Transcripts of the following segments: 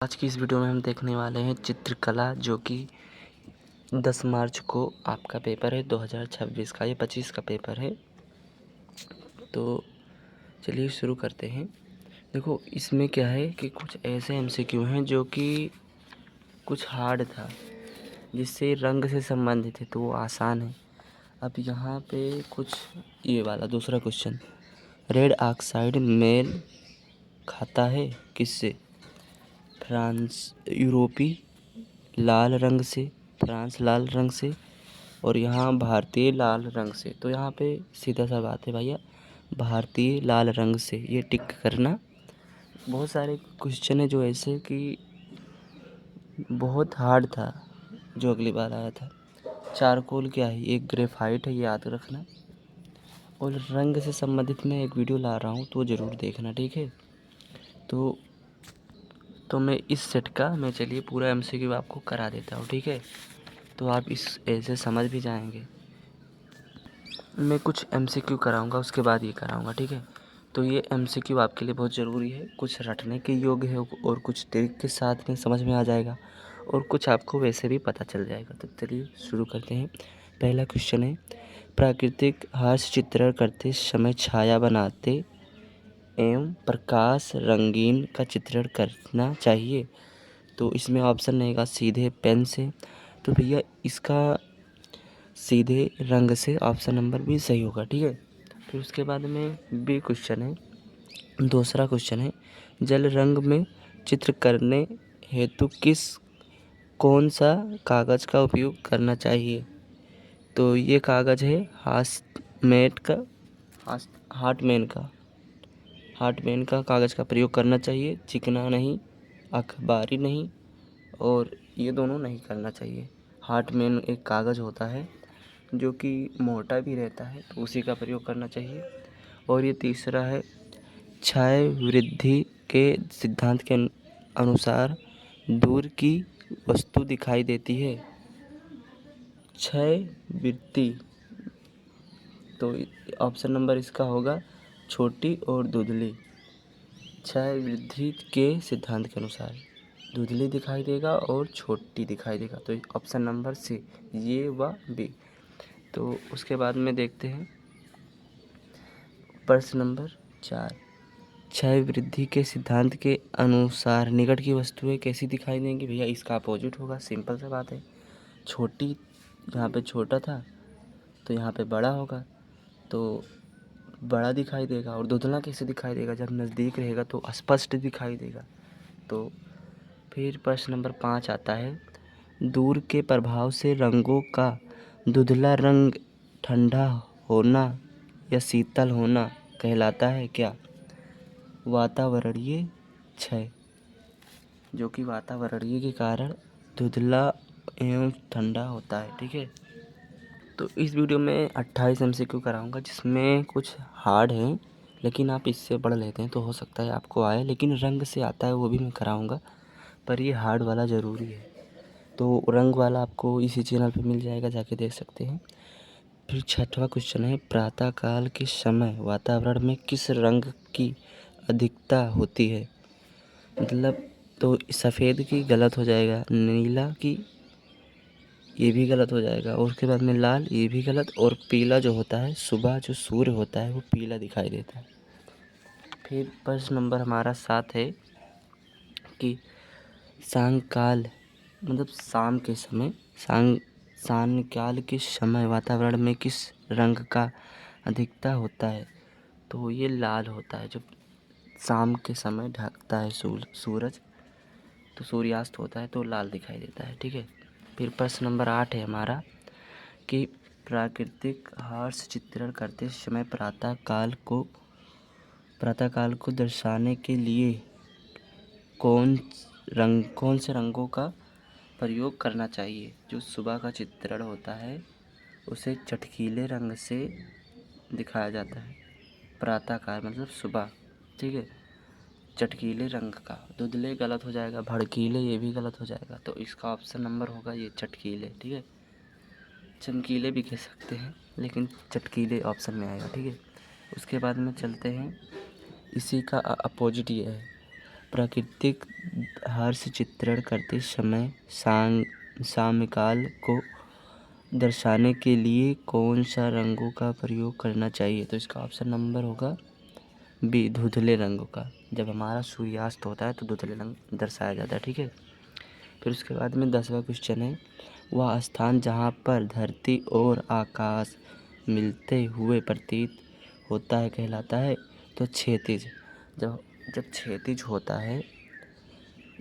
आज की इस वीडियो में हम देखने वाले हैं चित्रकला, जो कि 10 मार्च को आपका पेपर है 2026 का। ये 25 का पेपर है। तो चलिए शुरू करते हैं। देखो, इसमें क्या है कि कुछ ऐसे एमसीक्यू हैं जो कि कुछ हार्ड था, जिससे रंग से संबंधित है, तो वो आसान है। अब यहाँ पे कुछ ये वाला दूसरा क्वेश्चन, रेड ऑक्साइड मेल खाता है किससे? यूरोपी लाल रंग से, फ्रांस लाल रंग से, और यहाँ भारतीय लाल रंग से। तो यहाँ पे सीधा सा बात है भैया, भारतीय लाल रंग से, ये टिक करना। बहुत सारे क्वेश्चन है जो ऐसे कि बहुत हार्ड था, जो अगली बार आया था। चारकोल क्या है? एक ग्रेफाइट है, ये याद रखना। और रंग से संबंधित मैं एक वीडियो ला रहा हूँ, तो ज़रूर देखना, ठीक है। तो मैं इस सेट का चलिए पूरा एमसीक्यू आपको करा देता हूँ, ठीक है। तो आप इस ऐसे समझ भी जाएंगे। मैं कुछ एमसीक्यू कराऊंगा, उसके बाद ये कराऊंगा, ठीक है। तो ये एमसीक्यू आपके लिए बहुत ज़रूरी है, कुछ रटने के योग्य है और कुछ ट्रिक के साथ में समझ में आ जाएगा, और कुछ आपको वैसे भी पता चल जाएगा। तो चलिए शुरू करते हैं। पहला क्वेश्चन है, प्राकृतिक हास्य चित्रण करते समय छाया बनाते एवं प्रकाश रंगीन का चित्रण करना चाहिए। तो इसमें ऑप्शन रहेगा सीधे पेन से। तो भैया इसका सीधे रंग से ऑप्शन नंबर बी सही होगा, ठीक है। फिर उसके बाद में बी क्वेश्चन है, दूसरा क्वेश्चन है, जल रंग में चित्र करने हेतु कौन सा कागज़ का उपयोग करना चाहिए? तो ये कागज़ है हार्टमैन का कागज़ का प्रयोग करना चाहिए। चिकना नहीं, अखबारी नहीं, और ये दोनों नहीं करना चाहिए। हार्टमैन एक कागज़ होता है जो कि मोटा भी रहता है, तो उसी का प्रयोग करना चाहिए। और ये तीसरा है, क्षय वृद्धि के सिद्धांत के अनुसार दूर की वस्तु दिखाई देती है। क्षय वृद्धि, तो ऑप्शन नंबर इसका होगा छोटी और धुंधली। क्षय वृद्धि के सिद्धांत के अनुसार धुंधली दिखाई देगा और छोटी दिखाई देगा। तो ऑप्शन नंबर सी, ये व बी। तो उसके बाद में देखते हैं प्रश्न नंबर 4, क्षय वृद्धि के सिद्धांत के अनुसार निकट की वस्तुएं कैसी दिखाई देंगी? भैया इसका अपोजिट होगा, सिंपल सा बात है। छोटी, यहाँ पे छोटा था तो यहाँ पे बड़ा होगा, तो बड़ा दिखाई देगा। और धुंधला कैसे दिखाई देगा? जब नज़दीक रहेगा तो स्पष्ट दिखाई देगा। तो फिर प्रश्न नंबर 5 आता है, दूर के प्रभाव से रंगों का धुंधला रंग ठंडा होना या शीतल होना कहलाता है क्या? वातावरणीय क्षय, जो कि वातावरणीय के कारण धुंधला एवं ठंडा होता है, ठीक है। तो इस वीडियो में 28 एमसीक्यू कराऊंगा, जिसमें कुछ हार्ड हैं, लेकिन आप इससे पढ़ लेते हैं तो हो सकता है आपको आए। लेकिन रंग से आता है वो भी मैं कराऊंगा, पर ये हार्ड वाला ज़रूरी है। तो रंग वाला आपको इसी चैनल पे मिल जाएगा, जाके देख सकते हैं। फिर छठवां क्वेश्चन है, प्रातःकाल के समय वातावरण में किस रंग की अधिकता होती है? मतलब तो सफ़ेद की गलत हो जाएगा, नीला की ये भी गलत हो जाएगा, और उसके बाद में लाल ये भी गलत, और पीला जो होता है, सुबह जो सूर्य होता है वो पीला दिखाई देता है। फिर प्रश्न नंबर हमारा 7 है कि सायंकाल मतलब शाम के समय सायंकाल के समय वातावरण में किस रंग का अधिकता होता है? तो ये लाल होता है। जब शाम के समय ढलता है सूरज, तो सूर्यास्त होता है तो लाल दिखाई देता है, ठीक है। फिर प्रश्न नंबर 8 है हमारा कि प्राकृतिक हास्य चित्रण करते समय प्रातःकाल को दर्शाने के लिए कौन से रंगों का प्रयोग करना चाहिए? जो सुबह का चित्रण होता है उसे चटकीले रंग से दिखाया जाता है। प्रातःकाल मतलब सुबह, ठीक है। चटकीले रंग का, धुंधले गलत हो जाएगा, भड़कीले ये भी गलत हो जाएगा। तो इसका ऑप्शन नंबर होगा ये चटकीले, ठीक है। चमकीले भी कह सकते हैं, लेकिन चटकीले ऑप्शन में आएगा, ठीक है। उसके बाद में चलते हैं, इसी का अपोजिट ये है, प्राकृतिक हर्ष चित्रण करते समय साम्यकाल को दर्शाने के लिए कौन सा रंगों का प्रयोग करना चाहिए? तो इसका ऑप्शन नंबर होगा बी, धुंधले रंगों का। जब हमारा सूर्यास्त होता है तो धुंधले रंग दर्शाया जाता है, ठीक है। फिर उसके बाद में 10वां क्वेश्चन है, वह स्थान जहाँ पर धरती और आकाश मिलते हुए प्रतीत होता है कहलाता है? तो क्षैतिज। जब जब क्षैतिज होता है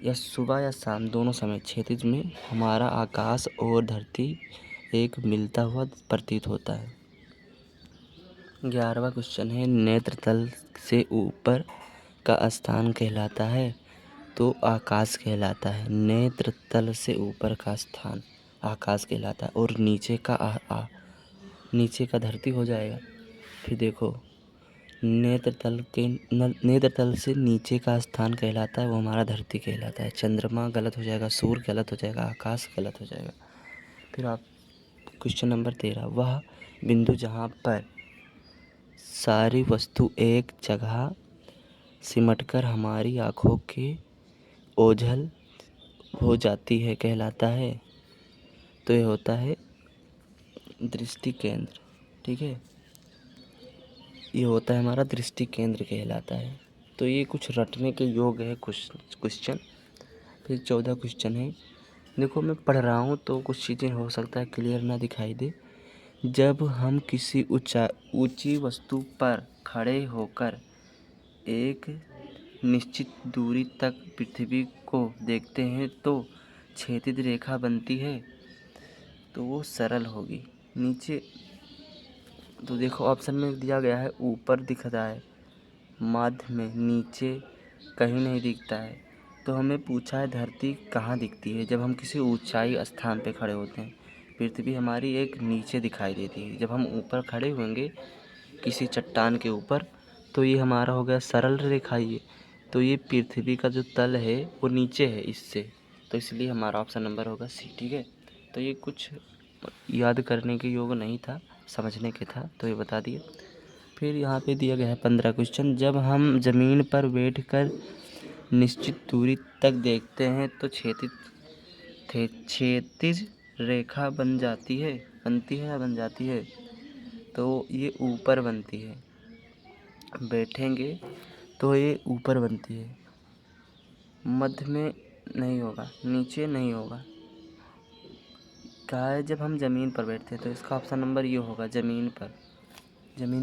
या सुबह या शाम दोनों समय क्षैतिज में हमारा आकाश और धरती एक मिलता हुआ प्रतीत होता है। 11वां क्वेश्चन है, नेत्र तल से ऊपर का स्थान कहलाता है? तो आकाश कहलाता है। नेत्र तल से ऊपर का स्थान आकाश कहलाता है और नीचे का धरती हो जाएगा। फिर देखो, नेत्र तल से नीचे का स्थान कहलाता है, वो हमारा धरती कहलाता है। चंद्रमा गलत हो जाएगा, सूर्य गलत हो जाएगा, आकाश गलत हो जाएगा। फिर आप क्वेश्चन नंबर 13, वह बिंदु जहाँ पर सारी वस्तु एक जगह सिमटकर हमारी आँखों के ओझल हो जाती है कहलाता है? तो ये होता है दृष्टि केंद्र, ठीक है। ये होता है हमारा दृष्टि केंद्र कहलाता है। तो ये कुछ रटने के योग्य है क्वेश्चन। फिर 14 क्वेश्चन है, देखो मैं पढ़ रहा हूँ तो कुछ चीज़ें हो सकता है क्लियर ना दिखाई दे। जब हम किसी ऊंची वस्तु पर खड़े होकर एक निश्चित दूरी तक पृथ्वी को देखते हैं तो क्षैतिज रेखा बनती है, तो वो सरल होगी। नीचे तो देखो ऑप्शन में दिया गया है ऊपर दिख रहा है, मध्य में, नीचे कहीं नहीं दिखता है। तो हमें पूछा है धरती कहाँ दिखती है? जब हम किसी ऊंचाई स्थान पे खड़े होते हैं, पृथ्वी हमारी एक नीचे दिखाई देती है। जब हम ऊपर खड़े होंगे किसी चट्टान के ऊपर तो ये हमारा हो गया सरल रेखा। ये तो ये पृथ्वी का जो तल है वो नीचे है इससे, तो इसलिए हमारा ऑप्शन नंबर होगा सी, ठीक है। तो ये कुछ याद करने के योग नहीं था, समझने के था, तो ये बता दिए। फिर यहाँ पे दिया गया है 15 क्वेश्चन, जब हम ज़मीन पर बैठकर निश्चित दूरी तक देखते हैं तो क्षैतिज रेखा बनती है या बन जाती है? तो ये ऊपर बनती है, बैठेंगे तो ये ऊपर बनती है, मध्य में नहीं होगा, नीचे नहीं होगा। कहा है जब हम ज़मीन पर बैठते हैं, तो इसका ऑप्शन नंबर ये होगा ज़मीन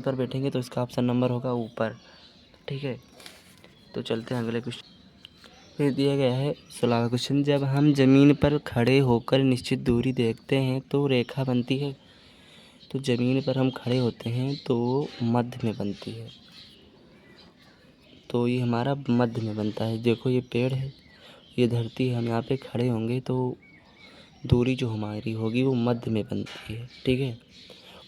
पर बैठेंगे तो इसका ऑप्शन नंबर होगा ऊपर, ठीक है। तो चलते हैं अगले क्वेश्चन। फिर दिया गया है 16वां क्वेश्चन, जब हम ज़मीन पर खड़े होकर निश्चित दूरी देखते हैं तो रेखा बनती है? तो ज़मीन पर हम खड़े होते हैं तो मध्य में बनती है, तो ये हमारा मध्य में बनता है। देखो ये पेड़ है, ये धरती है, हम यहाँ पे खड़े होंगे तो दूरी जो हमारी होगी वो मध्य में बनती है, ठीक है।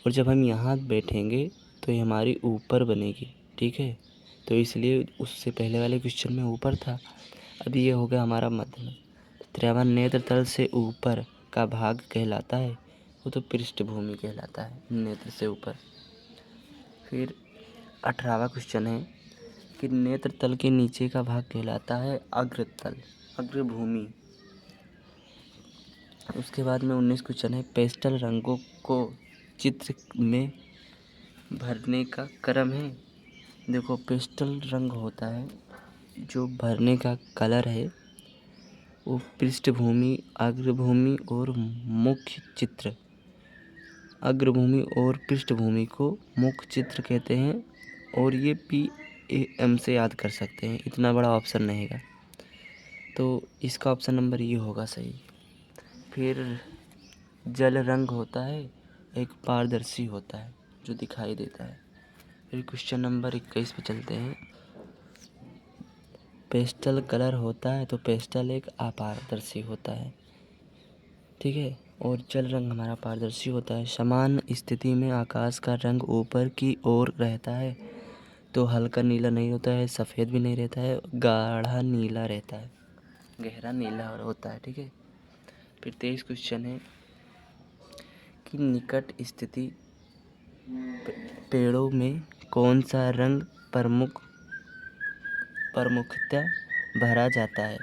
और जब हम यहाँ बैठेंगे तो ये हमारी ऊपर बनेगी, ठीक है। तो इसलिए उससे पहले वाले क्वेश्चन में ऊपर था, अभी ये हो गया हमारा मध्य में। 53 नेत्र तल से ऊपर का भाग कहलाता है? वो तो पृष्ठभूमि कहलाता है, नेत्र से ऊपर। फिर 18वां क्वेश्चन है कि नेत्र तल के नीचे का भाग कहलाता है अग्रतल, अग्रभूमि। उसके बाद में 19 क्वेश्चन है, पेस्टल रंगों को चित्र में भरने का क्रम है? देखो पेस्टल रंग होता है जो भरने का कलर है, वो पृष्ठभूमि, अग्रभूमि और मुख्य चित्र। अग्रभूमि और पृष्ठभूमि को मुख्य चित्र कहते हैं और ये PAM से याद कर सकते हैं, इतना बड़ा ऑप्शन रहेगा। तो इसका ऑप्शन नंबर ये होगा सही। फिर जल रंग होता है, एक पारदर्शी होता है जो दिखाई देता है। फिर क्वेश्चन नंबर 21 पे चलते हैं। पेस्टल कलर होता है तो पेस्टल एक अपारदर्शी होता है, ठीक है। और जल रंग हमारा पारदर्शी होता है। समान स्थिति में आकाश का रंग ऊपर की ओर रहता है, तो हल्का नीला नहीं होता है, सफ़ेद भी नहीं रहता है, गाढ़ा नीला रहता है, गहरा नीला होता है, ठीक है। फिर 23 क्वेश्चन है कि निकट स्थिति पेड़ों में कौन सा रंग प्रमुखतः भरा जाता है?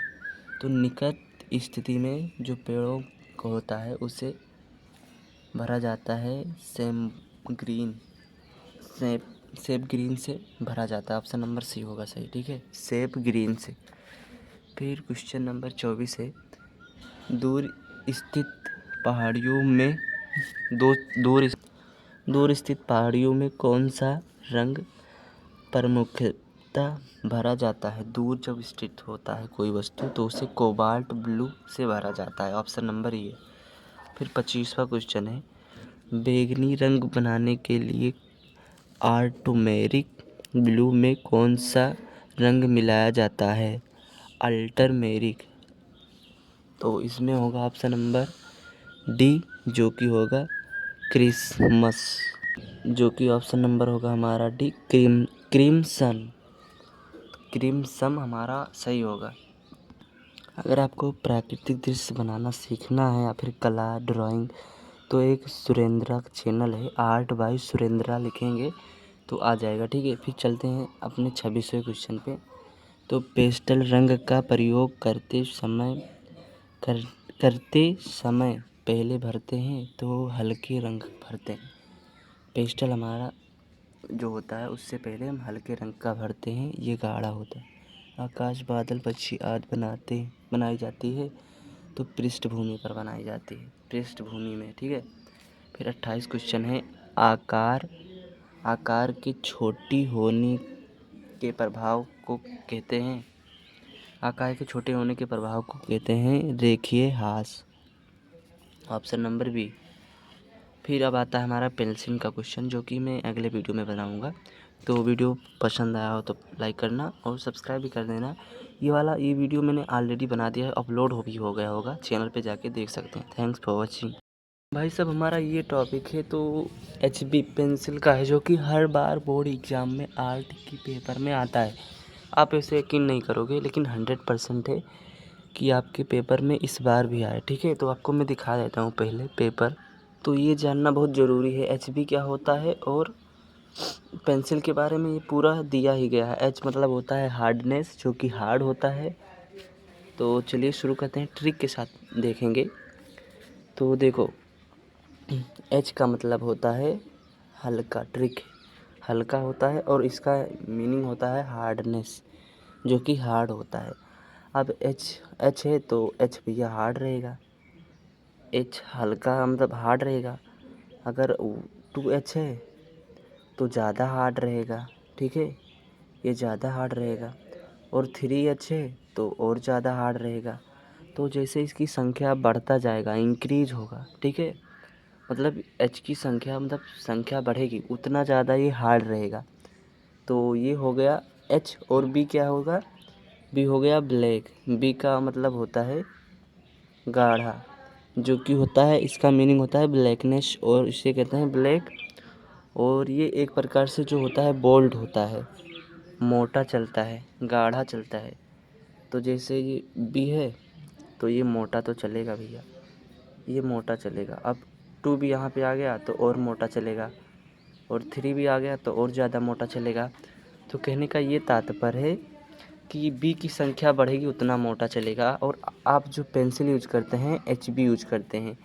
तो निकट स्थिति में जो पेड़ों को होता है उसे भरा जाता है सेप ग्रीन से भरा जाता है। ऑप्शन नंबर सी होगा सही, ठीक है, सेप ग्रीन से। फिर क्वेश्चन नंबर 24 है, दूर स्थित पहाड़ियों में दूर स्थित पहाड़ियों में कौन सा रंग प्रमुखतः भरा जाता है? दूर जब स्थित होता है कोई वस्तु तो उसे कोबाल्ट ब्लू से भरा जाता है। Option number A. फिर 25वां क्वेश्चन है, बैंगनी रंग बनाने के लिए आर्टमेरिक ब्लू में कौन सा रंग मिलाया जाता है? अल्टरमेरिक। तो इसमें होगा ऑप्शन नंबर डी, जो कि होगा क्रिसमस, जो कि ऑप्शन नंबर होगा हमारा डी, क्रिमसन हमारा सही होगा। अगर आपको प्राकृतिक दृश्य बनाना सीखना है या फिर कला ड्राइंग, तो एक सुरेंद्रा चैनल है, आर्ट बाय सुरेंद्रा लिखेंगे तो आ जाएगा, ठीक है। फिर चलते हैं अपने 26वें क्वेश्चन पे। तो पेस्टल रंग का प्रयोग करते समय पहले भरते हैं तो हल्के रंग भरते हैं। पेस्टल हमारा जो होता है उससे पहले हम हल्के रंग का भरते हैं, ये गाढ़ा होता है। आकाश, बादल, पक्षी आदि बनाई जाती है तो पृष्ठभूमि पर बनाई जाती है, पृष्ठभूमि में, ठीक है। फिर 28 क्वेश्चन है, आकार के छोटी होने के प्रभाव को कहते हैं आकार के छोटे होने के प्रभाव को कहते हैं रेखीय ह्रास। Option number B. फिर अब आता है हमारा पेंसिल का क्वेश्चन, जो कि मैं अगले वीडियो में बनाऊंगा। तो वीडियो पसंद आया हो तो लाइक करना और सब्सक्राइब भी कर देना। ये वीडियो मैंने ऑलरेडी बना दिया है, अपलोड भी हो गया होगा, चैनल पे जाके देख सकते हैं। Thanks for watching. भाई साहब, हमारा ये टॉपिक है तो HB पेंसिल का है, जो कि हर बार बोर्ड एग्ज़ाम में आर्ट की पेपर में आता है। आप ऐसे यकीन नहीं करोगे, लेकिन 100% है कि आपके पेपर में इस बार भी आए, ठीक है। तो आपको मैं दिखा देता हूँ पहले पेपर। तो ये जानना बहुत ज़रूरी है HB क्या होता है, और पेंसिल के बारे में ये पूरा दिया ही गया है। H मतलब होता है हार्डनेस, जो कि हार्ड होता है। तो चलिए शुरू करते हैं, ट्रिक के साथ देखेंगे। तो देखो, H का मतलब होता है हल्का, ट्रिक हल्का होता है, और इसका मीनिंग होता है हार्डनेस, जो कि हार्ड होता है। अब H है तो H भैया हार्ड रहेगा, H हल्का मतलब हार्ड रहेगा। अगर 2H है तो ज़्यादा हार्ड रहेगा, ठीक है, ये ज़्यादा हार्ड रहेगा। और 3H है तो और ज़्यादा हार्ड रहेगा। तो जैसे इसकी संख्या बढ़ता जाएगा, इंक्रीज होगा, ठीक है, मतलब H की संख्या मतलब संख्या बढ़ेगी उतना ज़्यादा ये हार्ड रहेगा। तो ये हो गया H। और B क्या होगा? B हो गया ब्लैक। B का मतलब होता है गाढ़ा, जो कि होता है, इसका मीनिंग होता है ब्लैकनेस, और इसे कहते हैं ब्लैक। और ये एक प्रकार से जो होता है बोल्ड होता है, मोटा चलता है, गाढ़ा चलता है। तो जैसे ये B है तो ये मोटा तो चलेगा भैया, ये मोटा चलेगा। अब 2 भी यहाँ पे आ गया तो और मोटा चलेगा, और 3 भी आ गया तो और ज़्यादा मोटा चलेगा। तो कहने का ये तात्पर्य है कि B की संख्या बढ़ेगी उतना मोटा चलेगा। और आप जो पेंसिल यूज करते हैं HB यूज करते हैं,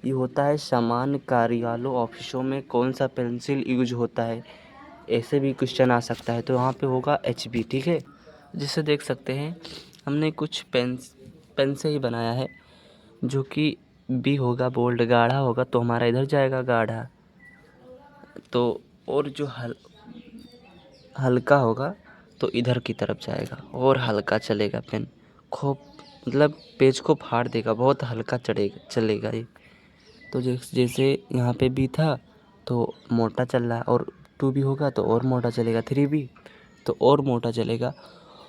ये होता है सामान्य कार्यालयों ऑफिसों में कौन सा पेंसिल यूज होता है, ऐसे भी क्वेश्चन आ सकता है। तो यहाँ पे होगा HB, ठीक है। जिसे देख सकते हैं हमने कुछ पेन से ही बनाया है, जो कि B होगा बोल्ड, गाढ़ा होगा तो हमारा इधर जाएगा गाढ़ा। तो और जो हल्का होगा तो इधर की तरफ जाएगा और हल्का चलेगा पेन, खूब मतलब पेज को फाड़ देगा, बहुत हल्का चलेगा ये। तो जैसे यहाँ पे B था तो मोटा चल रहा है, और 2 भी होगा तो और मोटा चलेगा, 3 भी तो और मोटा चलेगा।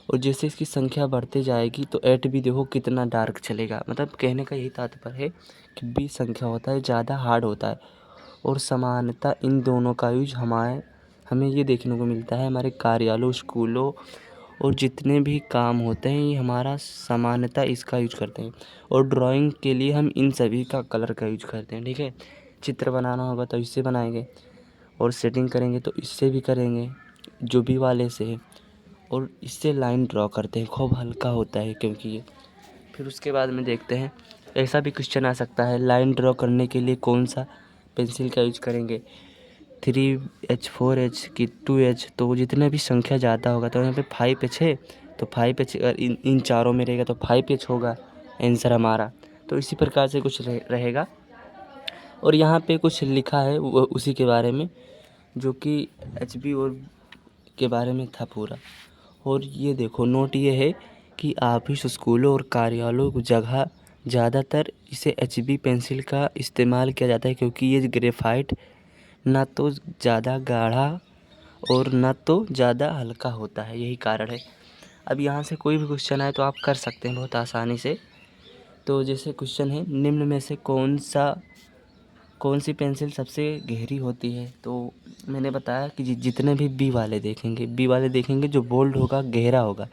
और जैसे इसकी संख्या बढ़ते जाएगी तो 8 भी देखो कितना डार्क चलेगा। मतलब कहने का यही तात्पर्य है कि B संख्या होता है ज़्यादा हार्ड होता है। और समानता इन दोनों का यूज हमें ये देखने को मिलता है हमारे कार्यालयों, स्कूलों और जितने भी काम होते हैं, ये हमारा समानता इसका यूज करते हैं। और ड्राइंग के लिए हम इन सभी का कलर का यूज करते हैं, ठीक है। चित्र बनाना होगा तो इससे बनाएंगे, और सेटिंग करेंगे तो इससे भी करेंगे, जो भी वाले से। और इससे लाइन ड्रॉ करते हैं, खूब हल्का होता है क्योंकि ये फिर उसके बाद में देखते हैं, ऐसा भी क्वेश्चन आ सकता है, लाइन ड्रॉ करने के लिए कौन सा पेंसिल का यूज करेंगे, 3H 4H की 2H। तो जितने भी संख्या ज़्यादा होगा तो यहाँ पे 5H है तो 5H, अगर इन चारों में रहेगा तो 5H होगा आंसर हमारा। तो इसी प्रकार से कुछ रहेगा। और यहाँ पे कुछ लिखा है वो उसी के बारे में, जो कि HB और के बारे में था पूरा। और ये देखो नोट ये है कि ऑफिस, स्कूलों और कार्यालयों की जगह ज़्यादातर इसे HB पेंसिल का इस्तेमाल किया जाता है, क्योंकि ये ग्रेफाइट ना तो ज़्यादा गाढ़ा और ना तो ज़्यादा हल्का होता है, यही कारण है। अब यहाँ से कोई भी क्वेश्चन आए तो आप कर सकते हैं बहुत आसानी से। तो जैसे क्वेश्चन है, निम्न में से कौन सी पेंसिल सबसे गहरी होती है। तो मैंने बताया कि जितने भी बी वाले देखेंगे जो बोल्ड होगा गहरा होगा,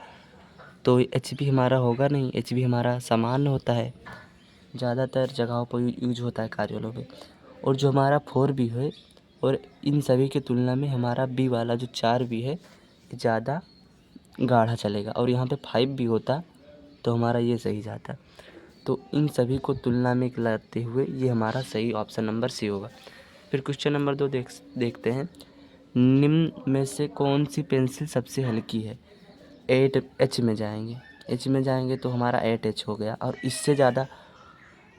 तो HB हमारा होगा नहीं। HB हमारा सामान्य होता है, ज़्यादातर जगहों पर यूज होता है कार्यालयों में। और जो हमारा 4B है, और इन सभी की तुलना में हमारा बी वाला जो 4B है ज़्यादा गाढ़ा चलेगा। और यहाँ पे 5B होता तो हमारा ये सही जाता। तो इन सभी को तुलना में लाते हुए ये हमारा सही ऑप्शन नंबर सी होगा। फिर क्वेश्चन नंबर 2 देखते हैं, निम्न में से कौन सी पेंसिल सबसे हल्की है। 8H में जाएंगे तो हमारा 8H हो गया, और इससे ज़्यादा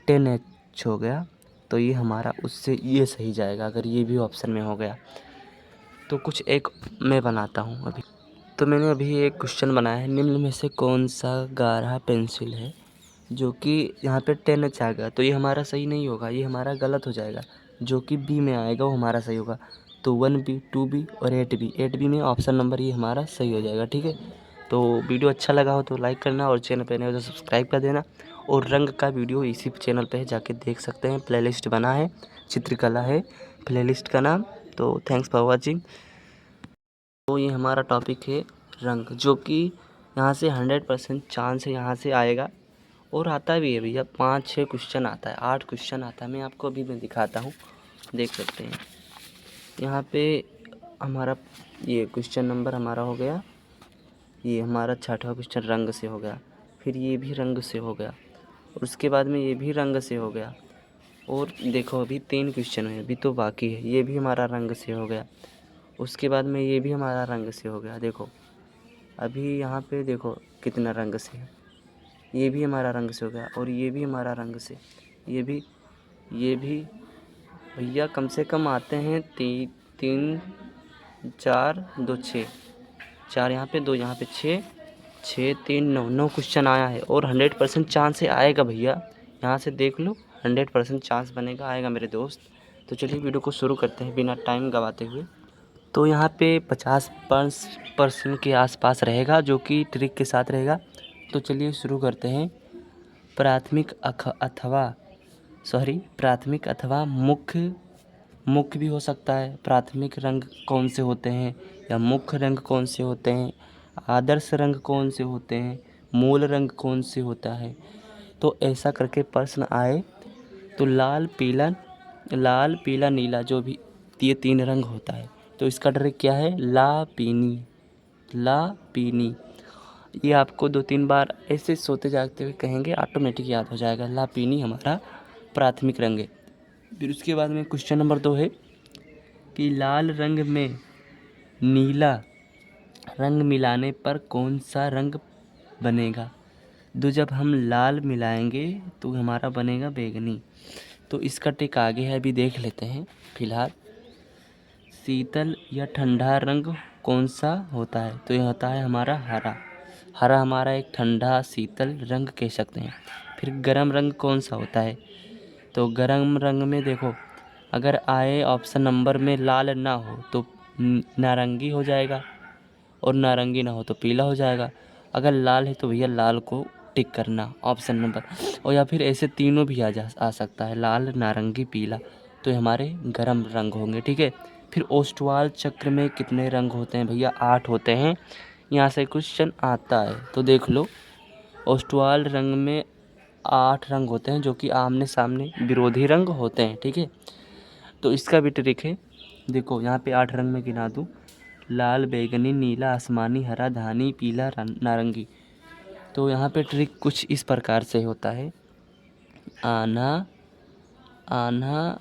10H हो गया, तो ये हमारा उससे ये सही जाएगा अगर ये भी ऑप्शन में हो गया। तो कुछ एक मैं बनाता हूँ अभी। तो मैंने अभी एक क्वेश्चन बनाया है, निम्न में से कौन सा गाढ़ा पेंसिल है, जो कि यहाँ पे 10H आ गया, तो ये हमारा सही नहीं होगा, ये हमारा गलत हो जाएगा। जो कि बी में आएगा वो हमारा सही होगा। तो 1B 2B और 8B में ऑप्शन नंबर ये हमारा सही हो जाएगा। ठीक है, तो वीडियो अच्छा लगा हो तो लाइक करना, और चैनल पे नए हो तो सब्सक्राइब कर देना। और रंग का वीडियो इसी चैनल पे जाके देख सकते हैं, प्लेलिस्ट बना है, चित्रकला है प्लेलिस्ट का नाम। तो थैंक्स फॉर वॉचिंग। तो ये हमारा टॉपिक है रंग, जो कि यहाँ से 100% चांस है यहाँ से आएगा, और आता भी है भैया। 5-6 क्वेश्चन आता है, 8 क्वेश्चन आता है। मैं आपको अभी मैं दिखाता हूँ, देख सकते हैं। यहाँ पे हमारा ये क्वेश्चन नंबर हमारा हो गया, ये हमारा 6वां क्वेश्चन रंग से हो गया। फिर ये भी रंग से हो गया, और उसके बाद में ये भी रंग से हो गया। और देखो अभी 3 क्वेश्चन है, अभी तो बाकी है। ये भी हमारा रंग से हो गया, उसके बाद में ये भी हमारा रंग से हो गया। देखो अभी यहाँ पे देखो कितना रंग से है, ये भी हमारा रंग से हो गया, और ये भी हमारा रंग से, ये भी भैया कम से कम आते हैं 3 4 2 6, 4 यहाँ पे 2 यहाँ पे 6 6 3 9 क्वेश्चन आया है, और 100% चांस से आएगा भैया। यहाँ से देख लो 100% चांस बनेगा, आएगा मेरे दोस्त। तो चलिए वीडियो को शुरू करते हैं बिना टाइम गवाते हुए। तो यहाँ पे 50% के आसपास रहेगा, जो कि ट्रिक के साथ रहेगा। तो चलिए शुरू करते हैं। प्राथमिक अथवा मुख्य भी हो सकता है। प्राथमिक रंग कौन से होते हैं, या मुख्य रंग कौन से होते हैं, आदर्श रंग कौन से होते हैं, मूल रंग कौन से होता है। तो ऐसा करके प्रश्न आए तो लाल पीला नीला, जो भी ये 3 रंग होता है, तो इसका ट्रिक क्या है, ला पीनी। ये आपको 2-3 बार ऐसे सोते जागते हुए कहेंगे, ऑटोमेटिक याद हो जाएगा। ला पीनी हमारा प्राथमिक रंग है। फिर उसके बाद में क्वेश्चन नंबर 2 है कि लाल रंग में नीला रंग मिलाने पर कौन सा रंग बनेगा। तो जब हम लाल मिलाएंगे तो हमारा बनेगा बैंगनी। तो इसका ट्रिक आगे है, अभी देख लेते हैं। फिलहाल शीतल या ठंडा रंग कौन सा होता है, तो यह होता है हमारा हरा हमारा एक ठंडा शीतल रंग कह सकते हैं। फिर गर्म रंग कौन सा होता है, तो गर्म रंग में देखो अगर आए ऑप्शन नंबर में लाल ना हो तो नारंगी हो जाएगा, और नारंगी ना हो तो पीला हो जाएगा। अगर लाल है तो भैया लाल को टिक करना ऑप्शन नंबर, और या फिर ऐसे तीनों भी आ सकता है, लाल नारंगी पीला। तो ये हमारे गर्म रंग होंगे। ठीक है, फिर ओस्टवाल चक्र में कितने रंग होते हैं भैया, 8 होते हैं। यहाँ से क्वेश्चन आता है तो देख लो, ओस्टवाल रंग में 8 रंग होते हैं, जो कि आमने सामने विरोधी रंग होते हैं। ठीक है, तो इसका भी ट्रिक है। देखो यहाँ पे 8 रंग में गिना दूँ, लाल, बैंगनी, नीला, आसमानी, हरा, धानी, पीला, नारंगी। तो यहाँ पे ट्रिक कुछ इस प्रकार से होता है। आना, आना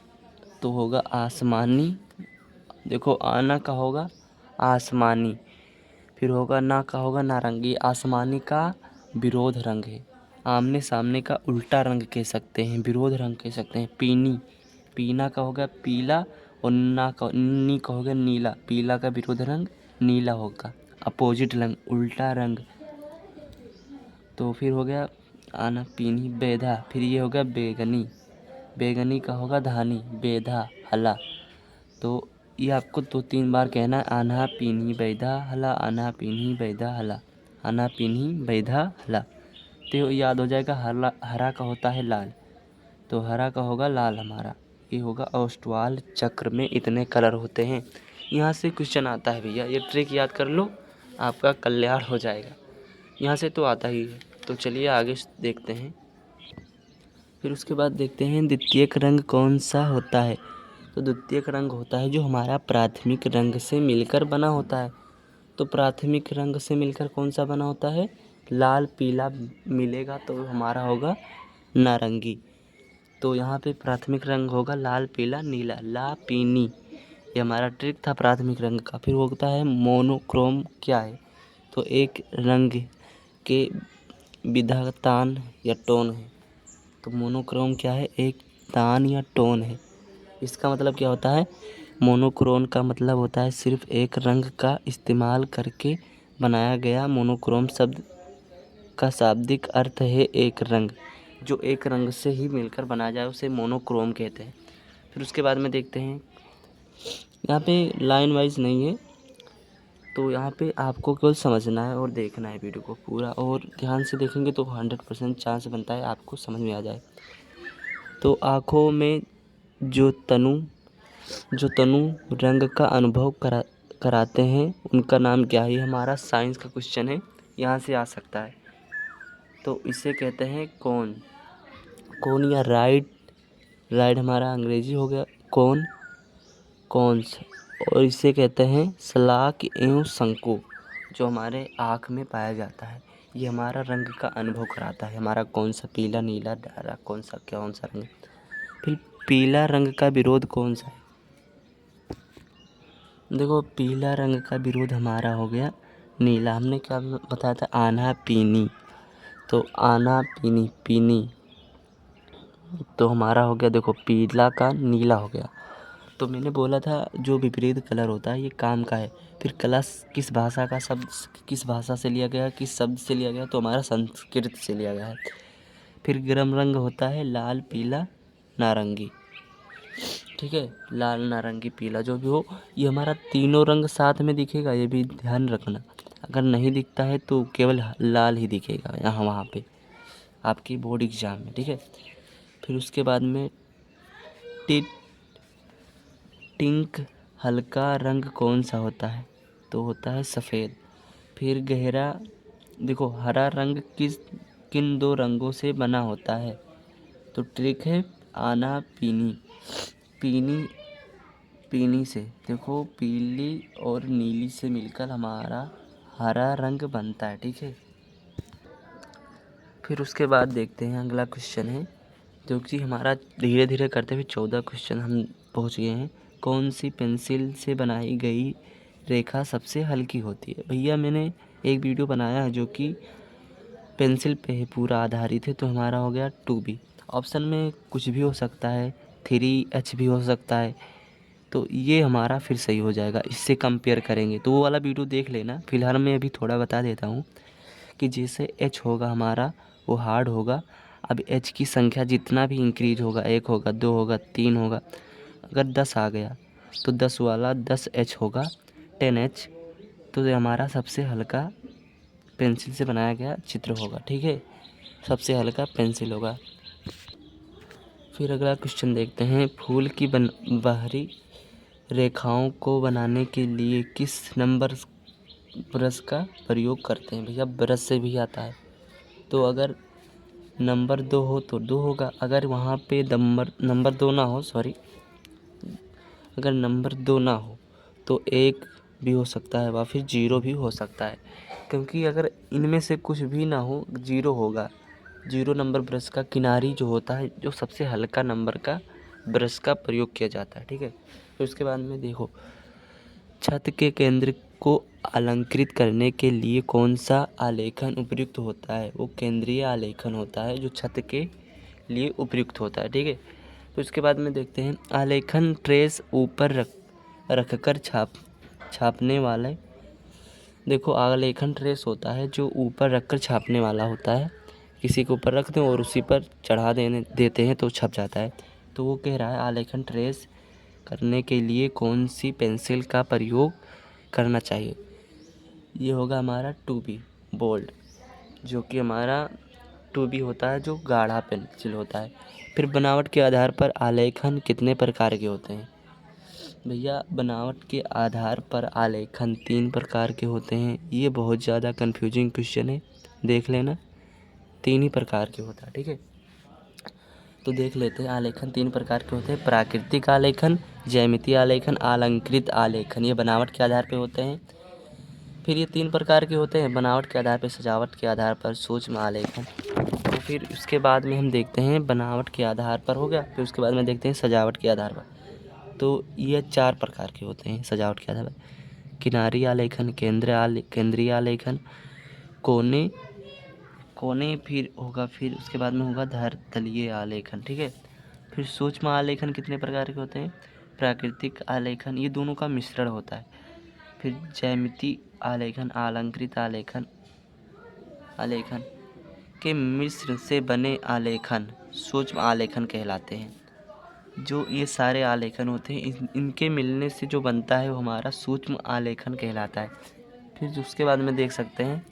तो होगा आसमानी, देखो आना का होगा आसमानी, फिर होगा ना का होगा नारंगी। आसमानी का विरोध रंग है, आमने सामने का उल्टा रंग कह सकते हैं, विरोध रंग कह सकते हैं। पीनी, पीना का होगा पीला, और ना का नी का होगा नीला। पीला का विरोध रंग नीला होगा, अपोजिट रंग, उल्टा रंग। तो फिर हो गया आना पीनी बेधा, फिर ये हो गया बेगनी, बेगनी का होगा धानी, बेधा हला। तो ये आपको 2-3 बार कहना है, आना पीनी बैधा हला, आना पीनी बैधा हला, आना पीनी बैधा हला। तो याद हो जाएगा। हरा, हरा का होता है लाल, तो हरा का होगा लाल हमारा। ये होगा औष्टवाल चक्र में इतने कलर होते हैं। यहाँ से क्वेश्चन आता है भैया, ये ट्रिक याद कर लो, आपका कल्याण हो जाएगा। यहाँ से तो आता ही है। तो चलिए आगे देखते हैं। फिर उसके बाद देखते हैं द्वितीयक रंग कौन सा होता है। तो द्वितीयक रंग होता है जो हमारा प्राथमिक रंग से मिलकर बना होता है। तो प्राथमिक रंग से मिलकर कौन सा बना होता है, लाल पीला मिलेगा तो हमारा होगा नारंगी। तो यहाँ पे प्राथमिक रंग होगा लाल पीला नीला, ला पीनी। ये हमारा ट्रिक था प्राथमिक रंग का। फिर होता है मोनोक्रोम, क्या है, तो एक रंग के विधा तान या टोन है। तो मोनोक्रोम क्या है, एक तान या टोन है। इसका मतलब क्या होता है, मोनोक्रोम का मतलब होता है सिर्फ एक रंग का इस्तेमाल करके बनाया गया। मोनोक्रोम शब्द का शाब्दिक अर्थ है एक रंग, जो एक रंग से ही मिलकर बनाया जाए उसे मोनोक्रोम कहते हैं। फिर उसके बाद में देखते हैं, यहाँ पे लाइन वाइज नहीं है, तो यहाँ पे आपको केवल समझना है और देखना है वीडियो को पूरा, और ध्यान से देखेंगे तो 100% चांस बनता है आपको समझ में आ जाए। तो आँखों में जो तनु रंग का अनुभव कराते हैं उनका नाम क्या है। ये हमारा साइंस का क्वेश्चन है, यहाँ से आ सकता है। तो इसे कहते हैं कौन, कौन या राइड, राइड हमारा अंग्रेजी हो गया कौन, कौन्स। और इसे कहते हैं सलाक एवं शंकु, जो हमारे आँख में पाया जाता है। ये हमारा रंग का अनुभव कराता है, हमारा कौन सा पीला नीला हरा कौन सा रंग। फिर पीला रंग का विरोध कौन सा है, देखो पीला रंग का विरोध हमारा हो गया नीला। हमने क्या बताया था, आना पीनी, तो आना पीनी, पीनी तो हमारा हो गया, देखो पीला का नीला हो गया। तो मैंने बोला था जो विपरीत कलर होता है ये काम का है। फिर कलश किस भाषा का शब्द, किस भाषा से लिया गया, किस शब्द से लिया गया, तो हमारा संस्कृत से लिया गया है। फिर गर्म रंग होता है लाल पीला नारंगी, ठीक है, लाल नारंगी पीला जो भी हो, ये हमारा तीनों रंग साथ में दिखेगा, ये भी ध्यान रखना। अगर नहीं दिखता है तो केवल लाल ही दिखेगा यहाँ वहाँ पे आपकी बोर्ड एग्ज़ाम में, ठीक है। फिर उसके बाद में टिंक हल्का रंग कौन सा होता है, तो होता है सफ़ेद। फिर गहरा, देखो हरा रंग किन 2 रंगों से बना होता है, तो ट्रिक है आना पीनी, पीनी पीनी से, देखो पीली और नीली से मिलकर हमारा हरा रंग बनता है, ठीक है। फिर उसके बाद देखते हैं अगला क्वेश्चन है, जो कि हमारा धीरे धीरे करते हुए 14 क्वेश्चन हम पहुंच गए हैं। कौन सी पेंसिल से बनाई गई रेखा सबसे हल्की होती है। भैया मैंने एक वीडियो बनाया है जो कि पेंसिल पे ही पूरा आधारित है, तो हमारा हो गया 2B। ऑप्शन में कुछ भी हो सकता है, 3H भी हो सकता है, तो ये हमारा फिर सही हो जाएगा। इससे कंपेयर करेंगे तो वो वाला वीडियो देख लेना। फिलहाल मैं अभी थोड़ा बता देता हूँ कि जैसे H होगा हमारा वो हार्ड होगा। अब H की संख्या जितना भी इंक्रीज होगा, 1 होगा 2 होगा 3 होगा, अगर 10 आ गया तो 10 वाला 10H होगा, 10H। तो ये हमारा सबसे हल्का पेंसिल से बनाया गया चित्र होगा, ठीक है, सबसे हल्का पेंसिल होगा। फिर अगला क्वेश्चन देखते हैं, फूल की बाहरी रेखाओं को बनाने के लिए किस नंबर ब्रश का प्रयोग करते हैं। भैया ब्रश से भी आता है, तो अगर नंबर 2 हो तो 2 होगा, अगर वहाँ पे नंबर 2 ना हो, सॉरी, अगर नंबर 2 ना हो तो 1 भी हो सकता है, व फिर 0 भी हो सकता है। क्योंकि अगर इनमें से कुछ भी ना हो 0 होगा। 0 नंबर ब्रश का किनारी जो होता है, जो सबसे हल्का नंबर का ब्रश का प्रयोग किया जाता है, ठीक है। फिर उसके बाद में देखो, छत के केंद्र को अलंकृत करने के लिए कौन सा आलेखन उपयुक्त होता है? वो केंद्रीय आलेखन होता है जो छत के लिए उपयुक्त होता है, ठीक है। फिर उसके बाद में देखते हैं, आलेखन ट्रेस ऊपर रखकर छापने वाले। देखो, आलेखन ट्रेस होता है जो ऊपर रखकर छापने वाला होता है। किसी के ऊपर रख दें और उसी पर चढ़ा देते हैं तो छप जाता है। तो वो कह रहा है आलेखन ट्रेस करने के लिए कौन सी पेंसिल का प्रयोग करना चाहिए? ये होगा हमारा 2B बोल्ड, जो कि हमारा 2B होता है, जो गाढ़ा पेंसिल होता है। फिर बनावट के आधार पर आलेखन कितने प्रकार के होते हैं? भैया, बनावट के आधार पर आलेखन 3 प्रकार के होते हैं। ये बहुत ज़्यादा कन्फ्यूजिंग क्वेश्चन है, देख लेना। 3 ही प्रकार के होता है, ठीक है। तो देख लेते हैं, आलेखन 3 प्रकार के होते हैं: प्राकृतिक आलेखन, ज्यामितीय आलेखन, अलंकृत आलेखन। ये बनावट के आधार पर होते हैं। फिर ये 3 प्रकार के होते हैं: बनावट के आधार पर, सजावट के आधार पर, सूक्ष्म आलेखन। तो फिर उसके बाद में हम देखते हैं बनावट के आधार पर हो गया, फिर उसके बाद में देखते हैं सजावट के आधार पर। तो ये 4 प्रकार के होते हैं सजावट के आधार पर: किनारी आलेखन, केंद्रीय आलेखन, कोने फिर होगा, फिर उसके बाद में होगा धरातलीय आलेखन, ठीक है। फिर सूक्ष्म आलेखन कितने प्रकार के होते हैं? प्राकृतिक आलेखन, ये दोनों का मिश्रण होता है। फिर ज्यामितीय आलेखन, अलंकृत आलेखन के मिश्रण से बने आलेखन सूक्ष्म आलेखन कहलाते हैं। जो ये सारे आलेखन होते हैं, इनके मिलने से जो बनता है वो हमारा सूक्ष्म आलेखन कहलाता है। फिर उसके बाद में देख सकते हैं,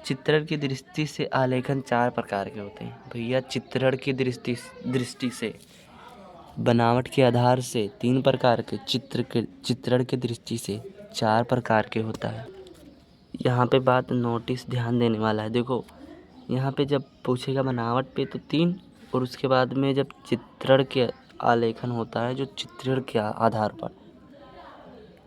चित्रण की दृष्टि से आलेखन 4 प्रकार के होते हैं। भैया, चित्रण की दृष्टि से, बनावट के आधार से 3 प्रकार के, चित्रण की दृष्टि से 4 प्रकार के होता है। यहाँ पे बात नोटिस ध्यान देने वाला है। देखो, यहाँ पे जब पूछेगा बनावट पे तो 3, और उसके बाद में जब चित्रण के आलेखन होता है जो चित्रण के आधार पर,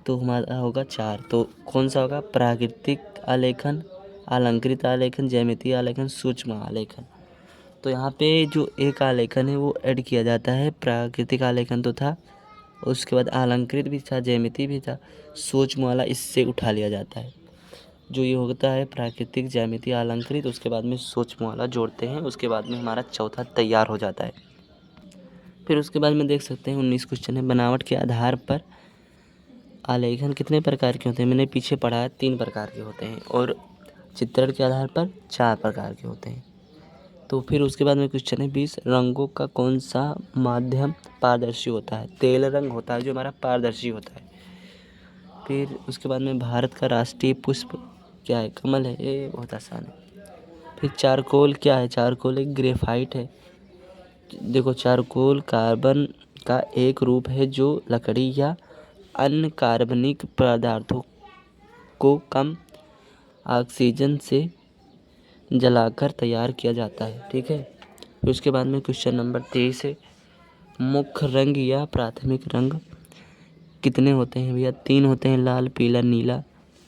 तो हमारा होगा 4। तो कौन सा होगा? प्राकृतिक आलेखन, अलंकृत आलेखन, ज्यामितीय आलेखन, सूक्ष्म आलेखन। तो यहाँ पे जो एक आलेखन है वो ऐड किया जाता है। प्राकृतिक आलेखन तो था, उसके बाद अलंकृत भी था, ज्यामिति भी था, सूक्ष्म वाला इससे उठा लिया जाता है। जो ये होता है प्राकृतिक, ज्यामितीय, अलंकृत, उसके बाद में सूक्ष्म वाला जोड़ते हैं, उसके बाद में हमारा चौथा तैयार हो जाता है। फिर उसके बाद में देख सकते हैं 19 क्वेश्चन है, बनावट के आधार पर आलेखन कितने प्रकार के होते हैं? मैंने पीछे पढ़ा है 3 प्रकार के होते हैं, और चित्रण के आधार पर 4 प्रकार के होते हैं। तो फिर उसके बाद में क्वेश्चन है 20, रंगों का कौन सा माध्यम पारदर्शी होता है? तेल रंग होता है जो हमारा पारदर्शी होता है। फिर उसके बाद में भारत का राष्ट्रीय पुष्प क्या है? कमल है, ये बहुत आसान है। फिर चारकोल क्या है? चारकोल एक ग्रेफाइट है। देखो, चारकोल कार्बन का एक रूप है जो लकड़ी या अन्य कार्बनिक पदार्थों को कम ऑक्सीजन से जलाकर तैयार किया जाता है, ठीक है। फिर उसके बाद में क्वेश्चन नंबर 23 है, मुख्य रंग या प्राथमिक रंग कितने होते हैं? भैया 3 होते हैं, लाल, पीला, नीला,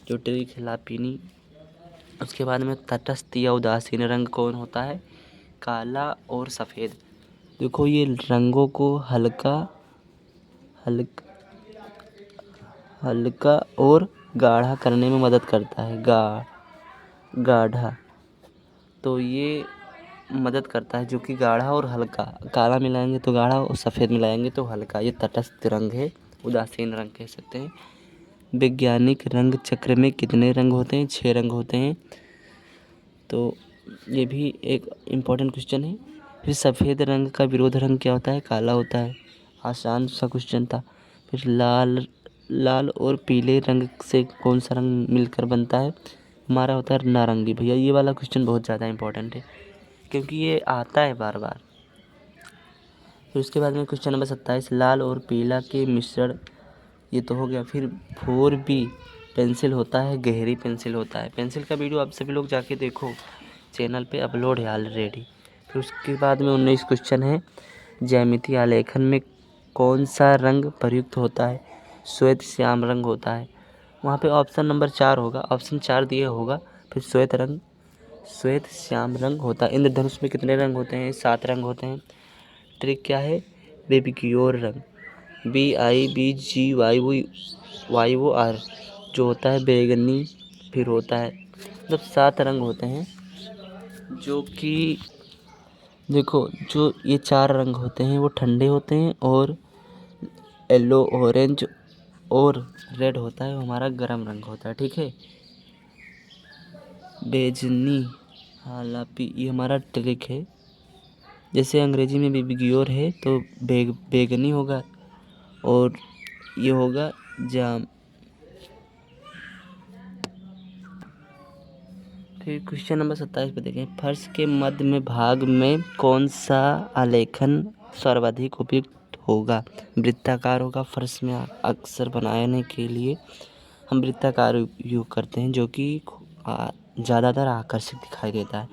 जो ट्रिखिलापीनी। उसके बाद में तटस्थ या उदासीन रंग कौन होता है? काला और सफ़ेद। देखो, ये रंगों को हल्का और गाढ़ा करने में मदद करता है। गाढ़ा, तो ये मदद करता है, जो कि गाढ़ा और हल्का, काला मिलाएंगे तो गाढ़ा और सफ़ेद मिलाएंगे तो हल्का, ये तटस्थ रंग है, उदासीन रंग कह सकते हैं। वैज्ञानिक रंग चक्र में कितने रंग होते हैं? 6 रंग होते हैं। तो ये भी एक इम्पॉर्टेंट क्वेश्चन है। फिर सफ़ेद रंग का विरोध रंग क्या होता है? काला होता है। आसान सा क्वेश्चन था। फिर लाल और पीले रंग से कौन सा रंग मिलकर बनता है? हमारा होता है नारंगी। भैया, ये वाला क्वेश्चन बहुत ज़्यादा इम्पोर्टेंट है क्योंकि ये आता है बार बार। फिर उसके बाद में क्वेश्चन नंबर 27, लाल और पीला के मिश्रण, ये तो हो गया। फिर 4B पेंसिल होता है, गहरी पेंसिल होता है। पेंसिल का वीडियो आप सभी लोग जाके देखो, चैनल पे अपलोड है ऑलरेडी। फिर उसके बाद में 19 क्वेश्चन है, ज्यामितीय आलेखन में कौन सा रंग प्रयुक्त होता है? श्वेत श्याम रंग होता है। वहाँ पे ऑप्शन नंबर 4 होगा, ऑप्शन 4 दिए होगा। फिर श्वेत श्याम रंग होता है। इंद्रधनुष में कितने रंग होते हैं? 7 रंग होते हैं। ट्रिक क्या है? बेबिक्योर रंग, BIBGYOR जो होता है बैगनी। फिर होता है मतलब 7 रंग होते हैं, जो कि देखो जो ये 4 रंग होते हैं वो ठंडे होते हैं, और येलो, ऑरेंज और रेड होता है वो हमारा गर्म रंग होता है। ठीक है, बेजनी, हालापी ये हमारा ट्रिक है। जैसे अंग्रेजी में बेबिक्योर है तो बैगनी होगा, और ये होगा जाम। फिर क्वेश्चन नंबर 27 पे देखें। फर्श के मध्य में भाग में कौन सा आलेखन सर्वाधिक उपयुक्त होगा? वृत्ताकार होगा। फर्श में अक्सर बनाने के लिए हम वृत्ताकार उपयोग करते हैं, जो कि ज़्यादातर आकर्षक दिखाई देता है।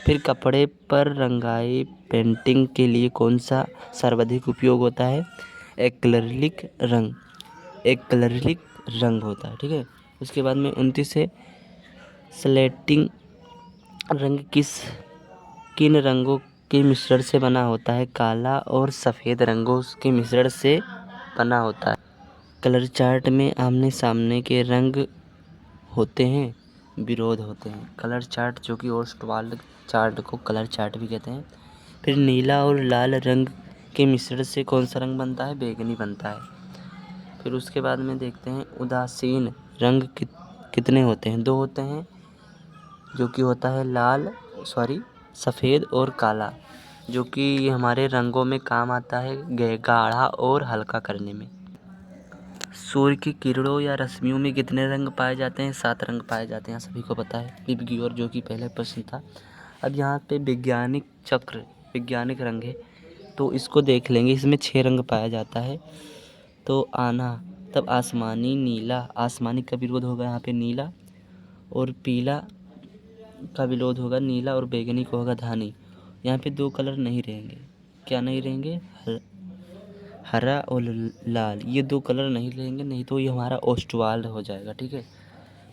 फिर कपड़े पर रंगाई पेंटिंग के लिए कौन सा सर्वाधिक उपयोग होता है? एक्रिलिक रंग होता है। ठीक है, उसके बाद में 29 है। स्लेटिंग रंग किन रंगों के मिश्रण से बना होता है? काला और सफ़ेद रंगों के मिश्रण से बना होता है। कलर चार्ट में आमने सामने के रंग होते हैं, विरोध होते हैं। कलर चार्ट जो कि ओस्टवाल्ड चार्ट को कलर चार्ट भी कहते हैं। फिर नीला और लाल रंग के मिश्रण से कौन सा रंग बनता है? बैंगनी बनता है। फिर उसके बाद में देखते हैं उदासीन रंग कितने होते हैं? 2 होते हैं, जो कि होता है सफ़ेद और काला, जो कि हमारे रंगों में काम आता है गाढ़ा और हल्का करने में। सूर्य की किरणों या रश्मियों में कितने रंग पाए जाते हैं? 7 रंग पाए जाते हैं, सभी को पता है। बेबिक्योर जो कि पहले प्रश्न था। अब यहाँ पे वैज्ञानिक रंग है, तो इसको देख लेंगे। इसमें 6 रंग पाया जाता है। तो तब आसमानी नीला, आसमानी का विरोध होगा यहाँ पे नीला, और पीला का विरोध होगा नीला, और बैगनी को होगा धानी। यहाँ पे 2 कलर नहीं रहेंगे। क्या नहीं रहेंगे? हरा और लाल, ये 2 कलर नहीं रहेंगे, नहीं तो ये हमारा ओस्टवाल्ड हो जाएगा। ठीक है,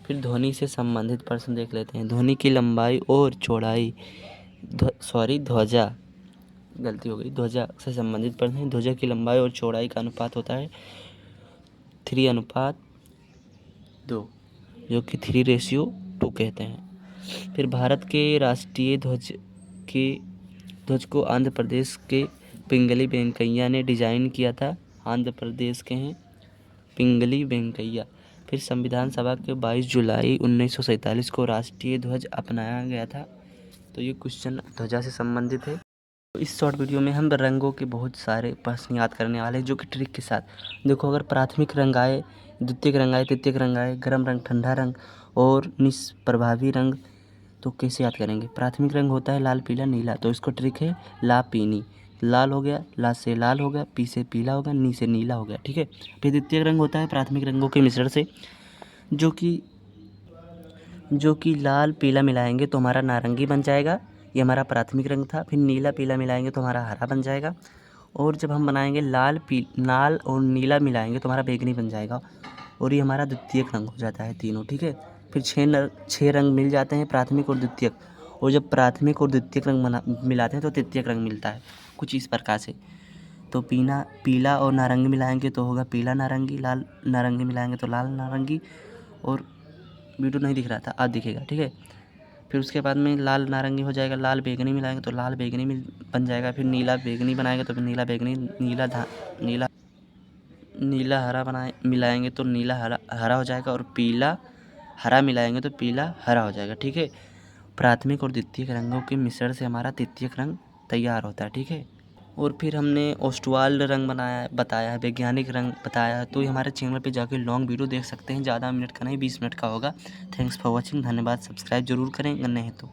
फिर ध्वनि से संबंधित प्रश्न देख लेते हैं। ध्वनि की लंबाई और चौड़ाई ध्वजा से संबंधित प्रश्न है। ध्वजा की लंबाई और चौड़ाई का अनुपात होता है 3:2, जो कि 3:2 कहते हैं। फिर भारत के राष्ट्रीय ध्वज को आंध्र प्रदेश के पिंगली वेंकैया ने डिजाइन किया था। आंध्र प्रदेश के हैं पिंगली वेंकैया। फिर संविधान सभा के 22 जुलाई 1947 को राष्ट्रीय ध्वज अपनाया गया था। तो ये क्वेश्चन ध्वजा से संबंधित है। तो इस शॉर्ट वीडियो में हम रंगों के बहुत सारे प्रश्न याद करने वाले हैं, जो कि ट्रिक के साथ। देखो, अगर प्राथमिक रंग आए, द्वितीयक रंग आए, तृतीयक रंग आए, गर्म रंग, ठंडा रंग और निष्प्रभावी रंग, तो कैसे याद करेंगे? प्राथमिक रंग होता है लाल, पीला, नीला, तो इसको ट्रिक है ला पीनी। लाल हो गया, ला से लाल हो गया, पी से पीला हो गया, नी से नीला हो गया। ठीक है, फिर द्वितीयक रंग होता है प्राथमिक रंगों के मिश्रण से, जो कि लाल पीला मिलाएंगे तो हमारा नारंगी बन जाएगा। ये हमारा प्राथमिक रंग था। फिर नीला पीला मिलाएंगे तो हमारा हरा बन जाएगा, और जब हम बनाएंगे लाल और नीला मिलाएंगे तो हमारा बैगनी बन जाएगा, और ये हमारा द्वितीयक रंग हो जाता है तीनों। ठीक है, फिर 6 रंग मिल जाते हैं, प्राथमिक और द्वितीयक, और जब प्राथमिक और द्वितीयक रंग मिलाते हैं तो तृतीयक रंग मिलता है, कुछ इस प्रकार से। तो पीला और नारंगी मिलाएंगे तो होगा पीला नारंगी, लाल नारंगी मिलाएंगे तो लाल नारंगी, और वीडियो नहीं दिख रहा था, आज दिखेगा। ठीक है, फिर उसके बाद में लाल नारंगी हो जाएगा, लाल बैगनी मिलाएंगे तो लाल बैगनी बन जाएगा। फिर नीला बैगनी बनाएंगे तो फिर नीला बैगनी, नीला हरा मिलाएंगे तो नीला हरा हो जाएगा, और पीला हरा मिलाएंगे तो पीला हरा हो जाएगा। ठीक है, प्राथमिक और द्वितीयक रंगों के मिश्रण से हमारा तृतीयक रंग तैयार होता है। ठीक है, और फिर हमने ओस्टवाल्ड रंग बताया है, वैज्ञानिक रंग बताया है। तो ये हमारे चैनल पे जाके लॉन्ग वीडियो देख सकते हैं, ज़्यादा मिनट का नहीं, 20 मिनट का होगा। थैंक्स फॉर वॉचिंग, धन्यवाद। सब्सक्राइब जरूर करें अगर नहीं तो।